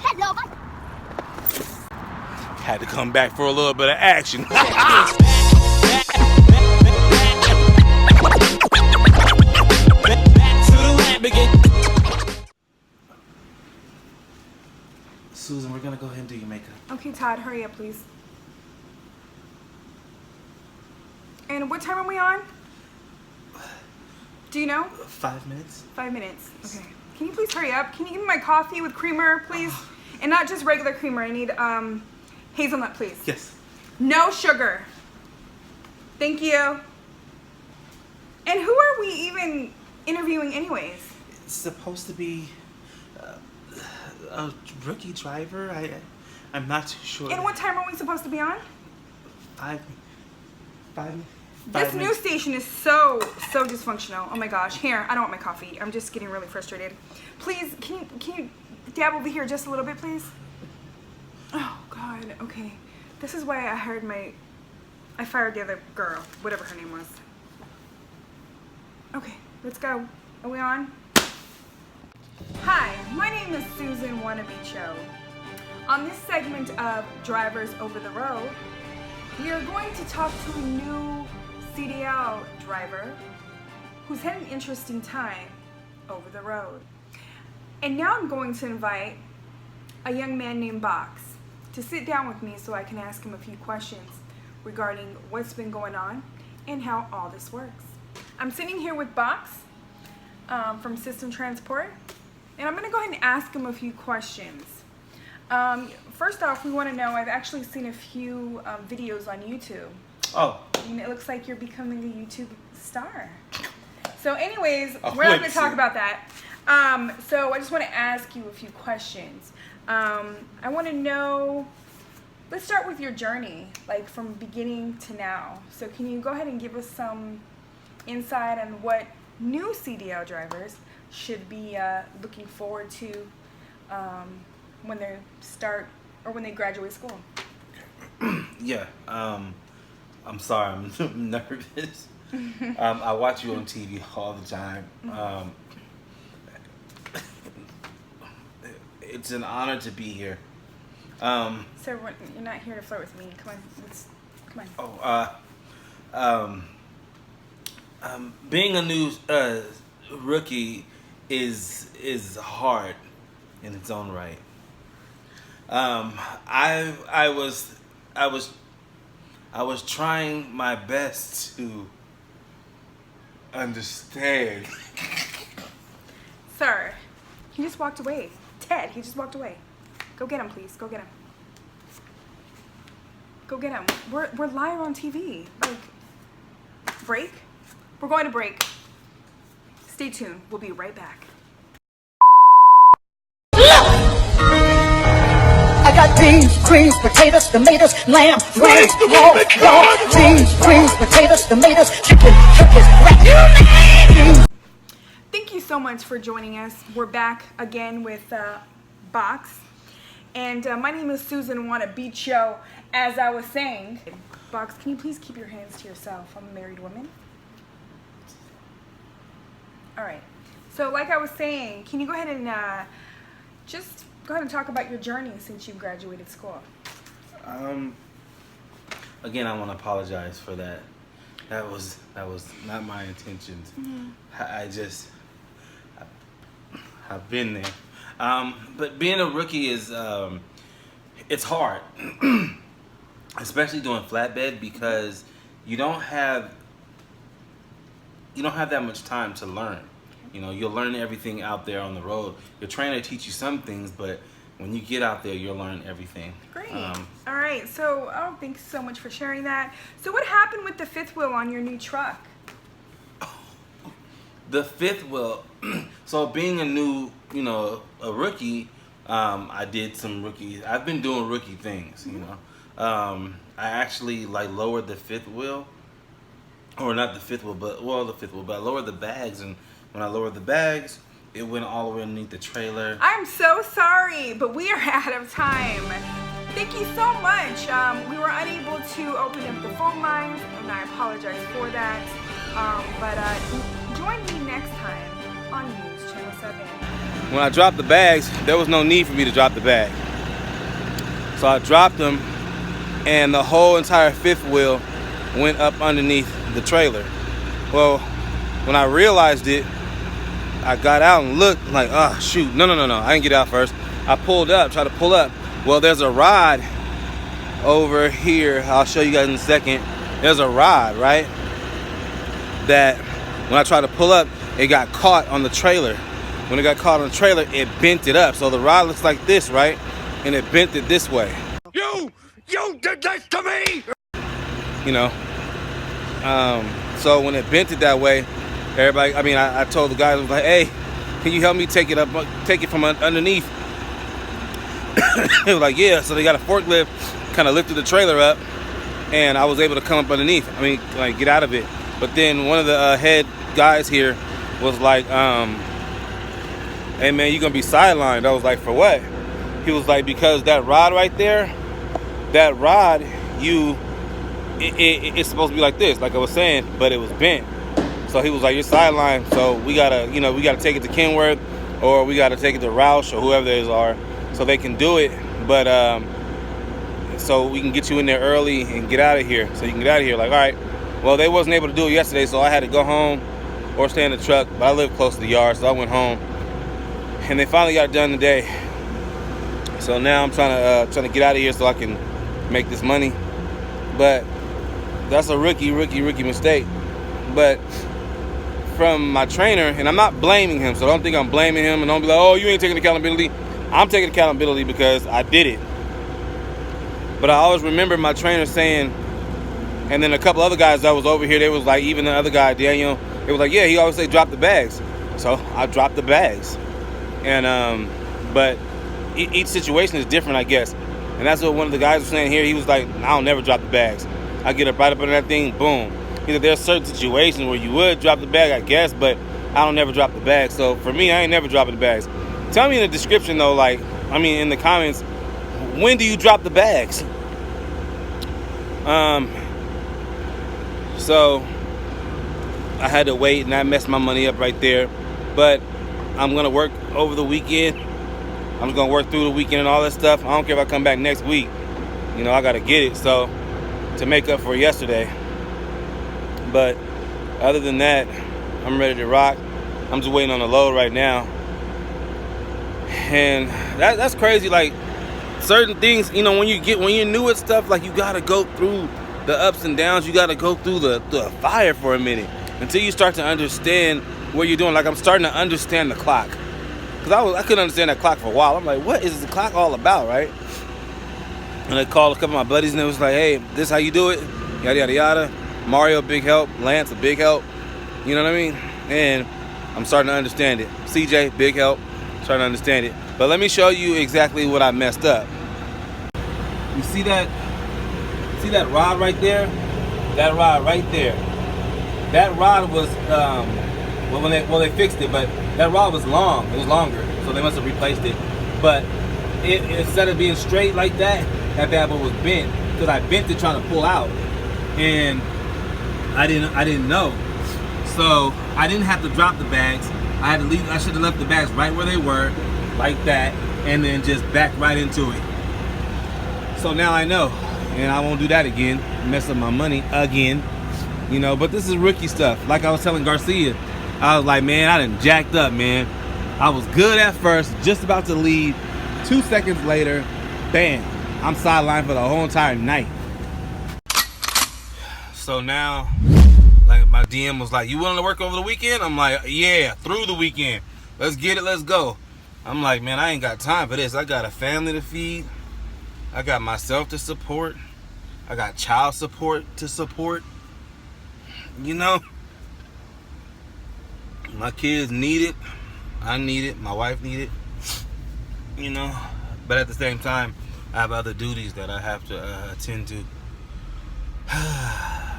Hello, bye. Had to come back for a little bit of action. Susan, we're gonna go ahead and do your makeup. Okay, Todd, hurry up, please. And what time are we on? Do you know? 5 minutes. 5 minutes. Okay. Can you please hurry up? Can you give me my coffee with creamer, please? And not just regular creamer. I need hazelnut, please. Yes. No sugar. Thank you. And who are we even interviewing anyways? It's supposed to be a rookie driver. I'm not too sure. And what time are we supposed to be on? 5 This news station is so dysfunctional. Oh my gosh. Here, I don't want my coffee. I'm just getting really frustrated. Please, can you dab over here just a little bit, please? Oh God. Okay. This is why I fired the other girl, whatever her name was. Okay, let's go. Are we on? Hi, my name is Susan Wannabe Cho. On this segment of Drivers Over the Road, we are going to talk to a new CDL driver who's had an interesting time over the road. And now I'm going to invite a young man named Box to sit down with me so I can ask him a few questions regarding what's been going on and how all this works. I'm sitting here with Box from System Transport, and I'm going to go ahead and ask him a few questions. First off, we want to know, I've actually seen a few videos on YouTube. Oh. And it looks like you're becoming a YouTube star. So anyways, we're not going to talk about that. So I just want to ask you a few questions. I want to know, let's start with your journey, like from beginning to now. So can you go ahead and give us some insight on what new CDL drivers should be looking forward to when they start or when they graduate school? Yeah. I'm sorry, I'm nervous. I watch you on TV all the time. It's an honor to be here. So you're not here to flirt with me. Come on, come on. Being a new rookie is hard in its own right. I was trying my best to understand. Sir, he just walked away. Ted, he just walked away. Go get him, please. Go get him. Go get him. We're live on TV. Like, break? We're going to break. Stay tuned. We'll be right back. I got beans, greens, potatoes, tomatoes, lamb, rice, raw, beans, greens, potatoes, tomatoes, chicken, turkeys, Thank you so much for joining us. We're back again with Box. And my name is Susan Wannabe Cho. As I was saying, Box, can you please keep your hands to yourself? I'm a married woman. All right. So like I was saying, can you go ahead and just go ahead and talk about your journey since you graduated school? Again, I want to apologize for that. That was not my intentions. Mm-hmm. I've been there. But being a rookie is it's hard, especially doing flatbed, because you don't have that much time to learn. You know, you'll learn everything out there on the road. Your trainer will teach you some things, but when you get out there, you'll learn everything. Great. All right. So, thanks so much for sharing that. So, what happened with the fifth wheel on your new truck? The fifth wheel. So, being a rookie, I did some rookie. I've been doing rookie things. You know, I actually lowered the fifth wheel, or not the fifth wheel, but the fifth wheel. But I lowered the bags, and when I lowered the bags, it went all the way underneath the trailer. I'm so sorry, but we are out of time. Thank you so much. We were unable to open up the phone lines, and I apologize for that. But join me next time on News Channel 7. when I dropped the bags, there was no need for me to drop the bag. So I dropped them, and the whole entire fifth wheel went up underneath the trailer. Well, when I realized it, I got out and looked like, oh shoot, no, I didn't get out first. I pulled up, tried to pull up. Well, there's a rod over here. I'll show you guys in a second. There's a rod, right? That when I tried to pull up, it got caught on the trailer. When it got caught on the trailer, it bent it up. So the rod looks like this, right? And it bent it this way. You did this to me! You know, so when it bent it that way, everybody, I told the guys, I was like, hey, can you help me take it from underneath? They were like, yeah. So they got a forklift, kind of lifted the trailer up, and I was able to come up underneath. Like get out of it. But then one of the head guys here was like, hey man, you gonna be sidelined. I was like, for what? He was like, because that rod right there, that rod, it's supposed to be like this, like I was saying, but it was bent. So he was like, you're sidelined, so we gotta take it to Kenworth, or we gotta take it to Roush, or whoever those are, so they can do it. But so we can get you in there early and get out of here. So you can get out of here. Like, all right. Well, they wasn't able to do it yesterday, so I had to go home or stay in the truck. But I live close to the yard, so I went home, and they finally got it done today. So now I'm trying to get out of here so I can make this money. But that's a rookie mistake. But from my trainer, and I'm not blaming him, so don't think I'm blaming him, and don't be like, oh, you ain't taking accountability. I'm taking accountability because I did it. But I always remember my trainer saying, and then a couple other guys that was over here, they was like, even the other guy, Daniel, they was like, yeah, he always say drop the bags. So I dropped the bags. And but each situation is different, I guess. And that's what one of the guys was saying here. He was like, I'll never drop the bags. I get up right up under that thing, boom. He said there's certain situations where you would drop the bag, I guess, but I don't never drop the bag. So for me, I ain't never dropping the bags. Tell me in the description though, in the comments, when do you drop the bags? So I had to wait, and I messed my money up right there. But I'm gonna work over the weekend. I'm gonna work through the weekend and all that stuff. I don't care if I come back next week. I gotta get it. So to make up for yesterday. But other than that, I'm ready to rock. I'm just waiting on the load right now. And that's crazy. Like certain things, when you're new at stuff, like you gotta go through the ups and downs. You gotta go through the fire for a minute until you start to understand what you're doing. Like I'm starting to understand the clock. Because I couldn't understand that clock for a while. I'm like, what is the clock all about, right? And I called a couple of my buddies, and it was like, hey, this how you do it? Yada, yada, yada. Mario, big help. Lance, a big help. You know what I mean? And I'm starting to understand it. CJ, big help. Starting to understand it. But let me show you exactly what I messed up. You see that? See that rod right there? That rod right there. That rod was, they fixed it, but that rod was long. It was longer, so they must have replaced it. But instead of being straight like that, that bad boy was bent, because I bent it trying to pull out, and I didn't know. So I didn't have to drop the bags. I had to leave. I should have left the bags right where they were, like that, and then just back right into it. So now I know, and I won't do that again. Mess up my money again, But this is rookie stuff. Like I was telling Garcia, I was like, man, I done jacked up, man. I was good at first, just about to leave. 2 seconds later, bam, I'm sidelined for the whole entire night. So now, like my DM was like, you willing to work over the weekend? I'm like, yeah, through the weekend. Let's get it, let's go. I'm like, man, I ain't got time for this. I got a family to feed. I got myself to support. I got child support to support. My kids need it. I need it. My wife need it. But at the same time, I have other duties that I have to attend to. I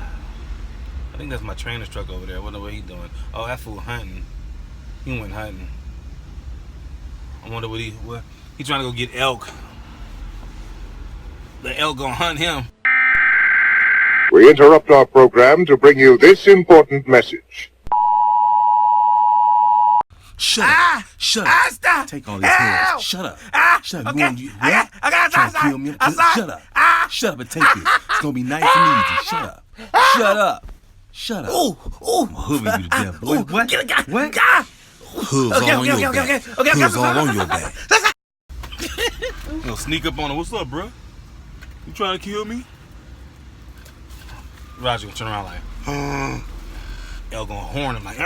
think that's my trainer's truck over there. I wonder what he's doing. Oh, that fool hunting. He went hunting. I wonder what he's trying to go get elk. The elk gonna hunt him. We interrupt our program to bring you this important message. Shut up. Shut up. Stop. Take all these hands. Shut up. Shut up. Okay. What? I got Trying to kill me? Shut up. Shut up and take this. It's gonna be nice and easy. Shut up. Shut up. Shut up. Ooh. I'm hooving you to death, boy. What? Get a guy. What? Guy. Hooves all on your back. Hooves all on your back. You gonna sneak up on her. What's up, bro? You trying to kill me? Roger gonna turn around like, y'all gonna horn him like,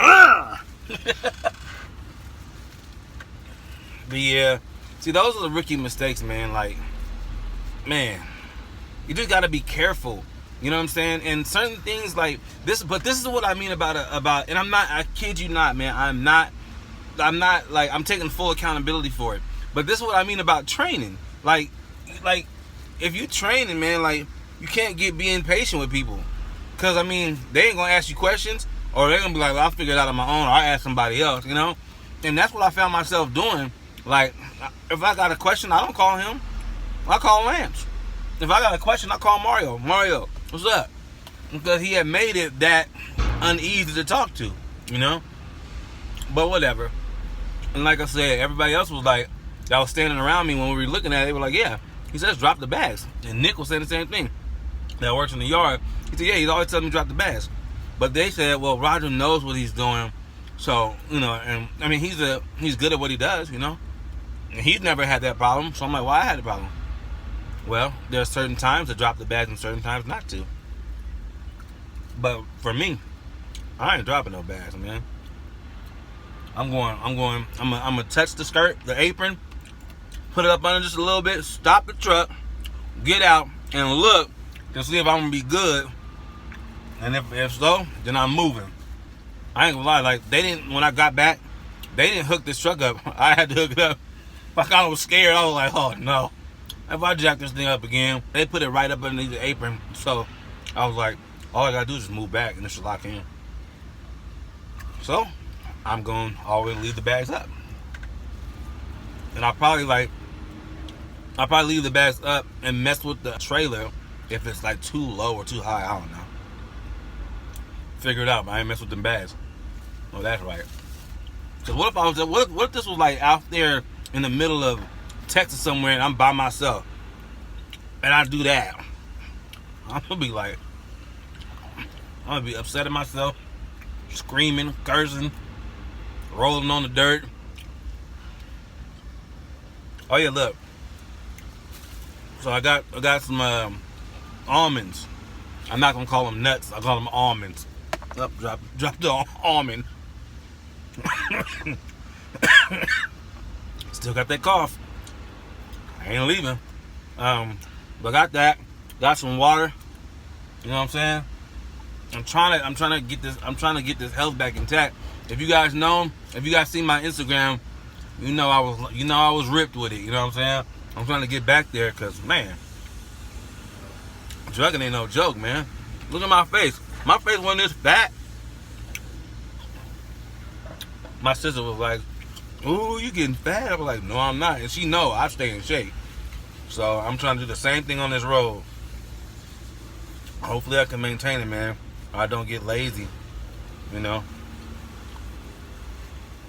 But yeah, see, those are the rookie mistakes, man. Like, man, you just gotta be careful. You know what I'm saying? And certain things like this, but this is what I mean about, and I kid you not, man. I'm not like, I'm taking full accountability for it. But this is what I mean about training. Like, if you training, man, like, you can't be impatient with people. Because, I mean, they ain't going to ask you questions, or they're going to be like, well, I'll figure it out on my own, or I'll ask somebody else, you know? And that's what I found myself doing. Like, if I got a question, I don't call him. I call Lance. If I got a question, I call Mario. Mario, what's up? Because he had made it that uneasy to talk to, you know? But whatever. And like I said, everybody else was like, that was standing around me when we were looking at it, they were like, yeah, he says drop the bags. And Nick was saying the same thing. That works in the yard. He said, yeah, he's always telling me to drop the bags. But they said, well, Roger knows what he's doing. So, you know, and I mean, he's good at what he does, you know. And he's never had that problem. So I'm like, well, I had a problem. Well, there are certain times to drop the bags and certain times not to. But for me, I ain't dropping no bags, man. I'm gonna touch the skirt, the apron, put it up under just a little bit, stop the truck, get out, and look to see if I'm gonna be good. And if so, then I'm moving. I ain't gonna lie, like, when I got back, they didn't hook this truck up. I had to hook it up. I kind of was scared. I was like, oh no. If I jack this thing up again, they put it right up underneath the apron. So I was like, all I gotta do is just move back and it should lock in. So I'm going to always leave the bags up. And I'll probably leave the bags up and mess with the trailer if it's like too low or too high. I don't know. Figure it out, but I ain't mess with them bags. Oh, that's right. Because what if this was like out there in the middle of Texas somewhere and I'm by myself and I do that? I'm going to be like, I'm going to be upset at myself, screaming, cursing, rolling on the dirt. Oh yeah, look. So I got some almonds. I'm not gonna call them nuts. I call them almonds. Up, drop the almond. Still got that cough. I ain't leaving. But got that. Got some water. You know what I'm saying? I'm trying to get this health back intact. If you guys know, if you guys see my Instagram, you know I was ripped with it. You know what I'm saying? I'm trying to get back there because, man, drugging ain't no joke, man. Look at my face. My face wasn't this fat. My sister was like, "Ooh, you getting fat?" I was like, "No, I'm not." And she know I stay in shape. So I'm trying to do the same thing on this road. Hopefully I can maintain it, man. I don't get lazy, you know.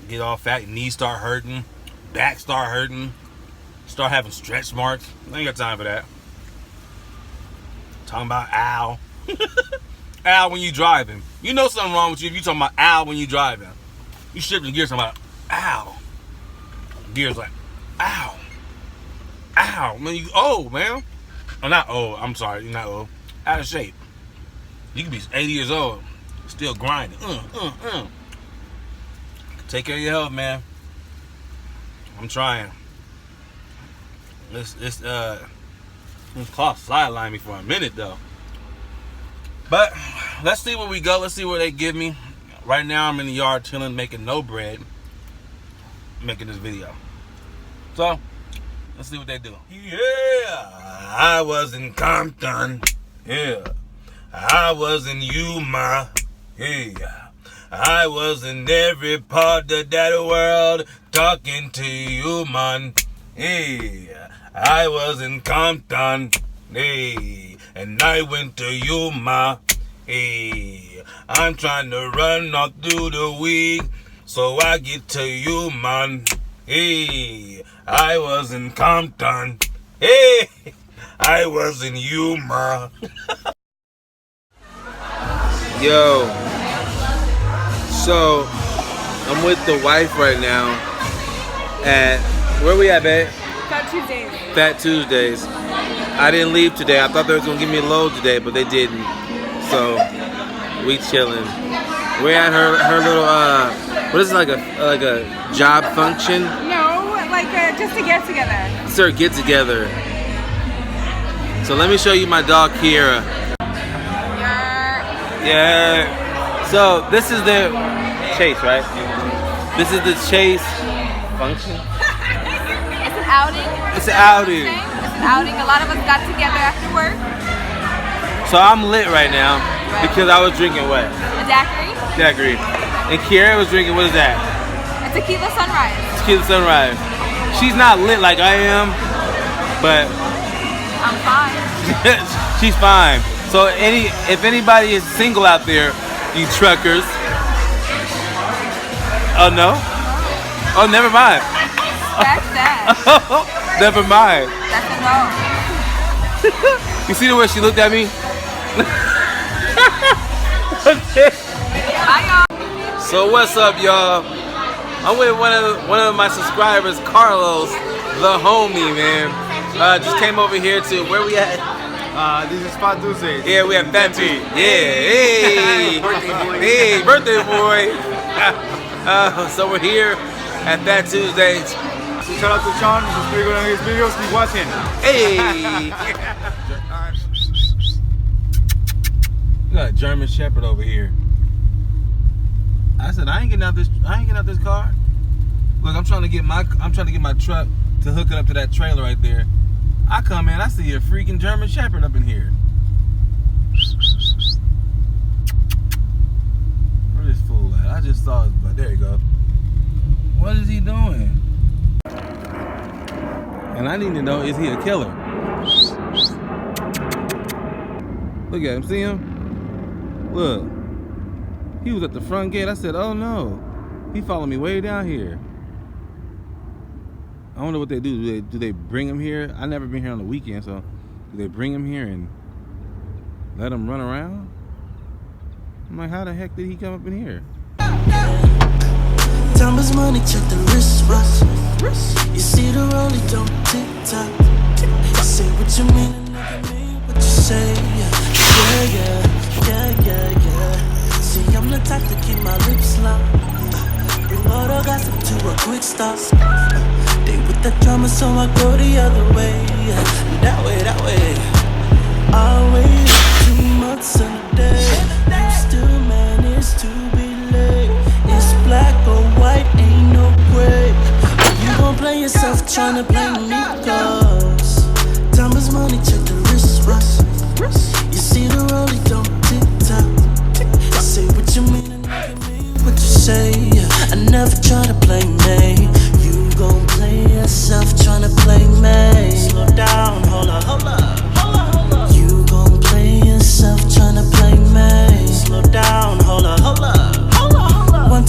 Get all fat, knees start hurting, back start hurting, start having stretch marks. I ain't got time for that. Talking about ow. Ow when you driving. You know something wrong with you if you talking about ow when you driving. You shifting gears talking about ow. Gears like ow. Ow. Man, you old, man. Oh, not old. I'm sorry, you're not old. Out of shape. You can be 80 years old, still grinding. Take care of your health, man. I'm trying. This cloth sidelined me for a minute though. But let's see where we go. Let's see what they give me. Right now I'm in the yard chilling, making no bread, making this video. So let's see what they do. Yeah, I was in Compton. Yeah, I was in Yuma. Yeah. I was in every part of that world talking to you, man. Hey, I was in Compton. Hey, and I went to Yuma. Hey, I'm trying to run all through the week So I get to you, man. Hey, I was in Compton. Hey, I was in Yuma. Yo, so I'm with the wife right now at, where we at, babe? Fat Tuesdays. Fat Tuesdays. I didn't leave today. I thought they was gonna give me a load today, but they didn't. So we chilling. We're at her little what is it, like a job function? No, like just a get together. It's her get together. So let me show you my dog Kiera. Yeah. So this is the Chase, right? This is the Chase function. It's an outing. It's an outing. It's an outing. A lot of us got together after work. So I'm lit right now because I was drinking what? A daiquiri. Daiquiri. And Kiera was drinking, what is that? A tequila sunrise. Tequila Sunrise. She's not lit like I am, but I'm fine. she's fine. So if anybody is single out there, you truckers. Oh no? Oh, never mind. Scratch that. Never mind. That's a no. You see the way she looked at me? Bye, y'all. So what's up, y'all? I'm with one of my subscribers, Carlos, the homie, man. Just came over here to, where we at? This is Fat Tuesdays. Yeah, we have Fat Tuesdays. Yeah, hey, hey, birthday boy. So we're here at Fat Tuesdays. So shout out to Sean, subscribe on his videos, keep watching. Hey. We got a German Shepherd over here. I said I ain't getting out this car. Look, I'm trying to get my truck to hook it up to that trailer right there. I come in, I see a freaking German Shepherd up in here. Where this fool at? I just saw it, but there you go. What is he doing? And I need to know, is he a killer? Look at him, see him? Look. He was at the front gate. I said, oh no. He followed me way down here. I wonder what they do. Do they bring him here? I never been here on the weekend, so do they bring him here and let him run around? I'm like, how the heck did he come up in here? Time is money, check the wrist. You see the rollie, don't tick tock. Say what you mean and never mean what you say. Yeah. See, I'm the type to keep my lips locked. Bring all the gossip to a quick stop. They with the drama, so I go the other way. That way. I waited 2 months and a day. You still manage to be late. It's black or white, ain't no gray. You gon' play yourself tryna play me, cause time is money, check the wrist. You see the rollie, don't tick tock. Say what you mean and never mean what you say. I never try to play me. You gon' play yourself tryna play me. Slow down, hold up. You gon' play yourself tryna play me. Slow down, hold up. One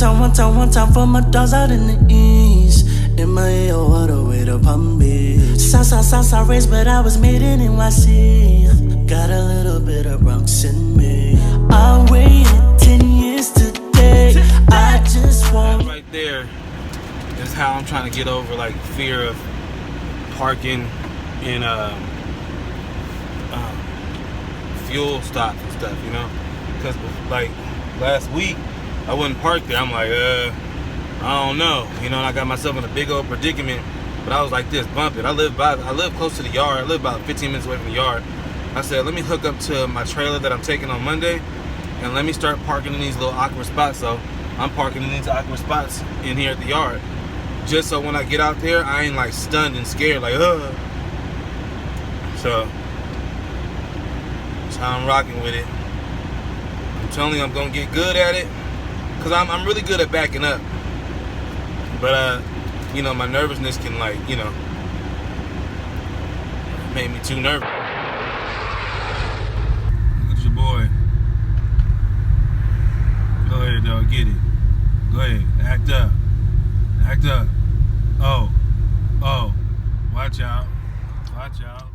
time for my dogs out in the east. In my ear, what a way to pump it. Salsa race, but I was made in NYC. Got a little bit of Bronx in me. I waited 10 years today. I just want. Right there is how I'm trying to get over like fear of parking in fuel stops and stuff, you know? Because like last week I wouldn't park there. I'm like, I don't know, you know. And I got myself in a big old predicament. But I was like this, bump it. I live close to the yard. I live about 15 minutes away from the yard. I said, let me hook up to my trailer that I'm taking on Monday, and let me start parking in these little awkward spots. So I'm parking in these awkward spots in here at the yard, just so when I get out there, I ain't like stunned and scared, like, ugh. So that's how I'm rocking with it. I'm telling you, I'm gonna get good at it, cause I'm really good at backing up. But you know, my nervousness can, like, you know, make me too nervous. Look at your boy. Go ahead, dog. Get it. Go ahead. Act up. Act up. Oh. Watch out. Watch out.